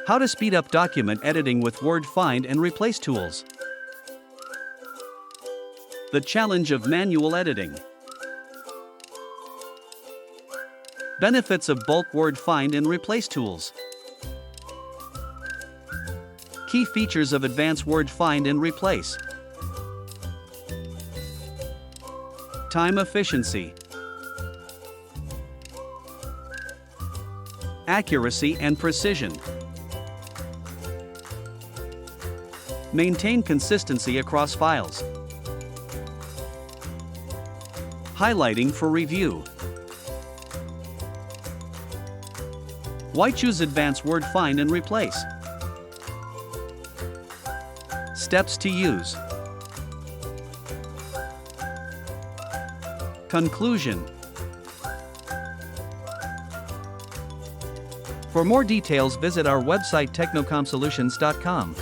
How to speed up document editing with Word Find and Replace tools. The challenge of manual editing. Benefits of bulk Word Find and Replace tools. Key features of advanced Word Find and Replace. Time efficiency. Accuracy and precision. Maintain consistency across files. Highlighting for review. Why choose Advanced Word Find and Replace? Steps to use. Conclusion. For more details, visit our website technocomsolutions.com.